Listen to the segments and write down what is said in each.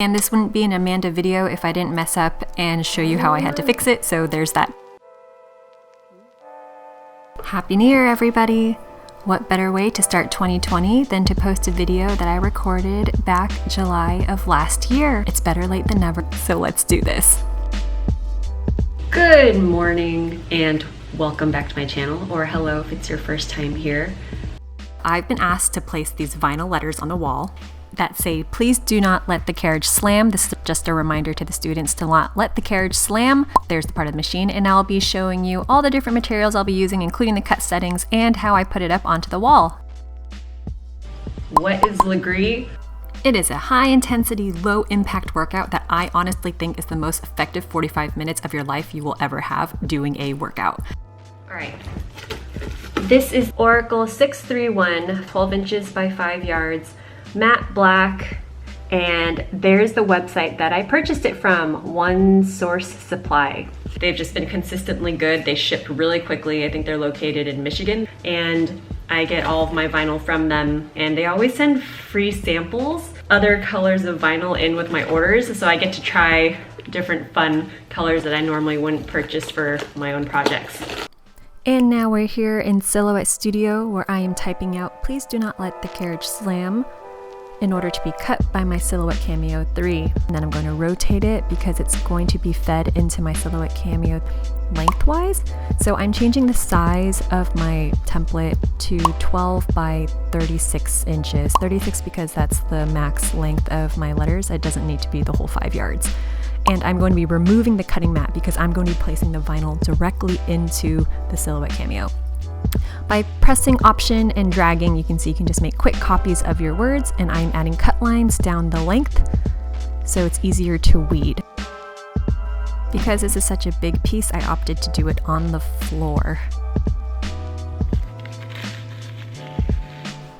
And this wouldn't be an Amanda video if I didn't mess up and show you how I had to fix it, so there's that. Happy New Year, everybody! What better way to start 2020 than to post a video that I recorded back July of last year? It's better late than never, so let's do this. Good morning and welcome back to my channel, or hello if it's your first time here. I've been asked to place these vinyl letters on the wall that say, please do not let the carriage slam. This is just a reminder to the students to not let the carriage slam. There's the part of the machine, and I'll be showing you all the different materials I'll be using, including the cut settings and how I put it up onto the wall. What is Lagree? It is a high-intensity, low-impact workout that I honestly think is the most effective 45 minutes of your life you will ever have doing a workout. All right. This is Oracle 631, 12 inches by 5 yards, matte black, and there's the website that I purchased it from, One Source Supply. They've just been consistently good. They ship really quickly. I think they're located in Michigan, and I get all of my vinyl from them, and they always send free samples, other colors of vinyl in with my orders, so I get to try different fun colors that I normally wouldn't purchase for my own projects. And now we're here in Silhouette Studio, where I am typing out, please do not let the carriage slam, in order to be cut by my Silhouette Cameo 3. And then I'm going to rotate it because it's going to be fed into my Silhouette Cameo lengthwise. So I'm changing the size of my template to 12 by 36 inches. 36 because that's the max length of my letters. It doesn't need to be the whole 5 yards. And I'm going to be removing the cutting mat because I'm going to be placing the vinyl directly into the Silhouette Cameo. By pressing Option and dragging, you can see you can just make quick copies of your words, and I'm adding cut lines down the length so it's easier to weed. Because this is such a big piece, I opted to do it on the floor.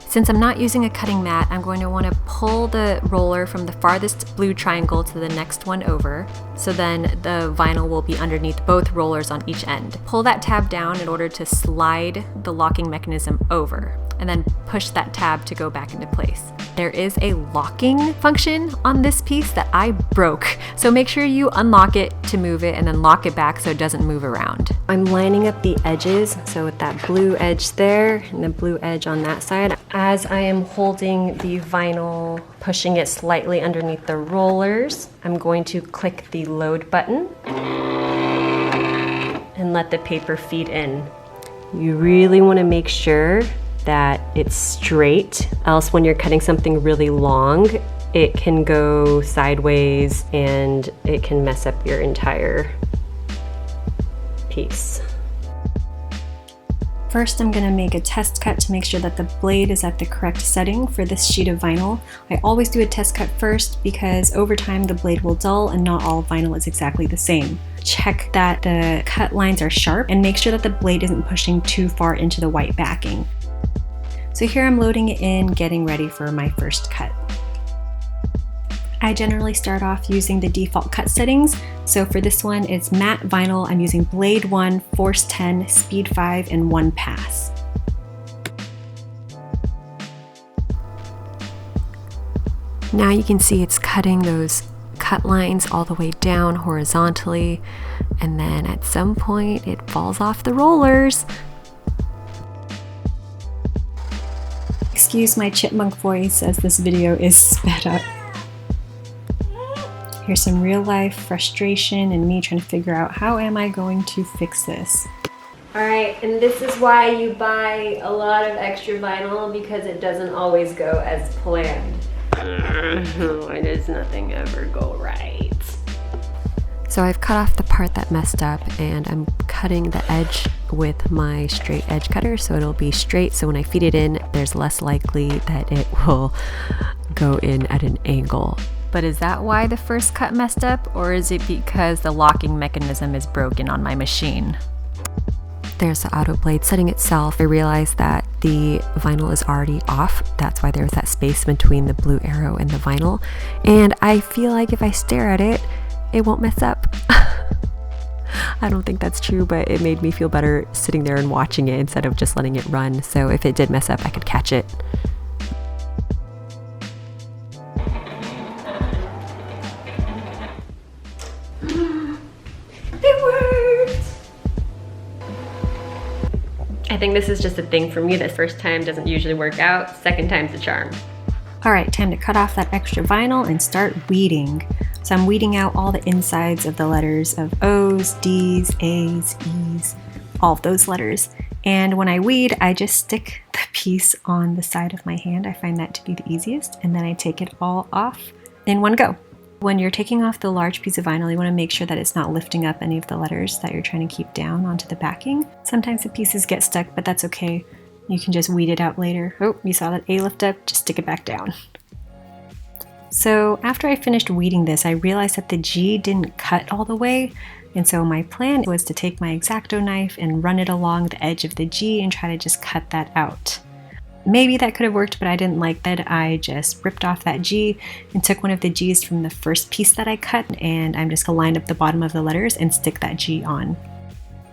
Since I'm not using a cutting mat, I'm going to want to pull the roller from the farthest blue triangle to the next one over, so then the vinyl will be underneath both rollers on each end. Pull that tab down in order to slide the locking mechanism over, and then push that tab to go back into place. There is a locking function on this piece that I broke, so make sure you unlock it to move it and then lock it back so it doesn't move around. I'm lining up the edges, so with that blue edge there and the blue edge on that side. As I am holding the vinyl, pushing it slightly underneath the rollers, I'm going to click the load button and let the paper feed in. You really want to make sure that it's straight, else when you're cutting something really long, it can go sideways and it can mess up your entire piece. First, I'm going to make a test cut to make sure that the blade is at the correct setting for this sheet of vinyl. I always do a test cut first because over time the blade will dull and not all vinyl is exactly the same. Check that the cut lines are sharp and make sure that the blade isn't pushing too far into the white backing. So here I'm loading it in, getting ready for my first cut. I generally start off using the default cut settings. So for this one, it's matte vinyl. I'm using blade 1, force 10, speed 5, and 1 pass. Now you can see it's cutting those cut lines all the way down horizontally, and then at some point it falls off the rollers. Excuse my chipmunk voice as this video is sped up. Here's some real life frustration and me trying to figure out how am I going to fix this. Alright, and this is why you buy a lot of extra vinyl, because it doesn't always go as planned. Why does nothing ever go right? So I've cut off the part that messed up, and I'm cutting the edge with my straight edge cutter so it'll be straight, so when I feed it in there's less likely that it will go in at an angle. But is that why the first cut messed up, or is it because the locking mechanism is broken on my machine? There's the auto blade setting itself. I realized that the vinyl is already off. That's why there's that space between the blue arrow and the vinyl. And I feel like if I stare at it, it won't mess up. I don't think that's true, but it made me feel better sitting there and watching it instead of just letting it run. So if it did mess up, I could catch it. think this is just a thing for me. The first time doesn't usually work out. Second time's a charm. All right, time to cut off that extra vinyl and start weeding. So I'm weeding out all the insides of the letters of O's, D's, A's, E's, all of those letters. And when I weed, I just stick the piece on the side of my hand. I find that to be the easiest. And then I take it all off in one go. When you're taking off the large piece of vinyl, you want to make sure that it's not lifting up any of the letters that you're trying to keep down onto the backing. Sometimes the pieces get stuck, but that's okay. You can just weed it out later. Oh, you saw that A lift up, just stick it back down. So after I finished weeding this, I realized that the G didn't cut all the way. And so my plan was to take my X-Acto knife and run it along the edge of the G and try to just cut that out. Maybe that could have worked, but I didn't like that. I just ripped off that G and took one of the G's from the first piece that I cut, and I'm just gonna line up the bottom of the letters and stick that G on.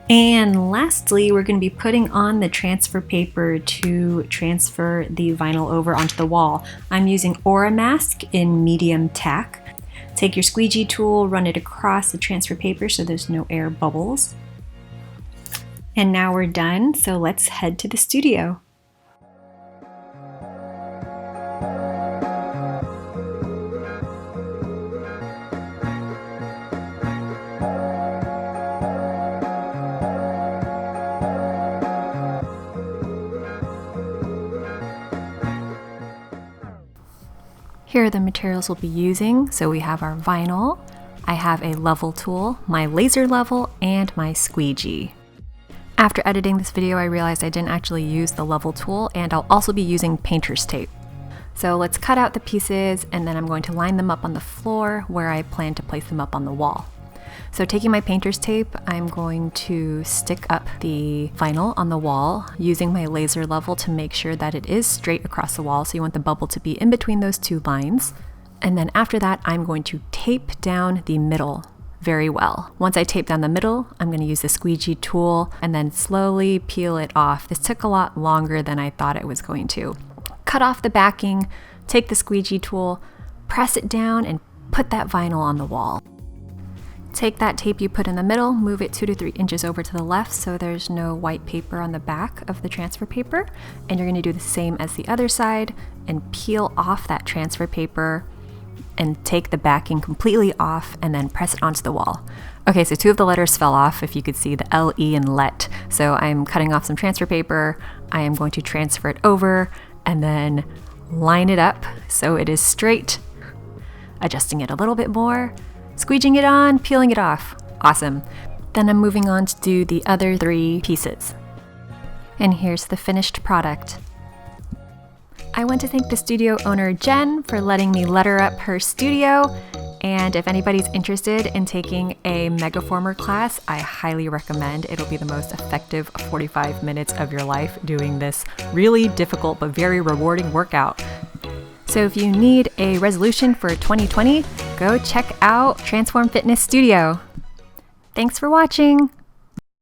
And lastly, we're going to be putting on the transfer paper to transfer the vinyl over onto the wall. I'm using Aura Mask in medium tack. Take your squeegee tool, run it across the transfer paper so there's no air bubbles. And now we're done, so let's head to the studio. Here are the materials we'll be using. So we have our vinyl, I have a level tool, my laser level, and my squeegee. After editing this video, I realized I didn't actually use the level tool, and I'll also be using painter's tape. So let's cut out the pieces, and then I'm going to line them up on the floor where I plan to place them up on the wall. So taking my painter's tape, I'm going to stick up the vinyl on the wall using my laser level to make sure that it is straight across the wall. So you want the bubble to be in between those two lines. And then after that, I'm going to tape down the middle very well. Once I tape down the middle, I'm going to use the squeegee tool and then slowly peel it off. This took a lot longer than I thought it was going to. Cut off the backing, take the squeegee tool, press it down, and put that vinyl on the wall. Take that tape you put in the middle, move it 2 to 3 inches over to the left so there's no white paper on the back of the transfer paper. And you're going to do the same as the other side and peel off that transfer paper and take the backing completely off and then press it onto the wall. Okay, so 2 of the letters fell off, if you could see the L, E, and let. So I'm cutting off some transfer paper. I am going to transfer it over and then line it up so it is straight, adjusting it a little bit more, squeegeeing it on, peeling it off. Awesome. Then I'm moving on to do the other 3 pieces. And here's the finished product. I want to thank the studio owner Jen for letting me letter up her studio. And if anybody's interested in taking a Megaformer class, I highly recommend. It'll be the most effective 45 minutes of your life doing this really difficult but very rewarding workout. So if you need a resolution for 2020, go check out Transform Fitness Studio. Thanks for watching.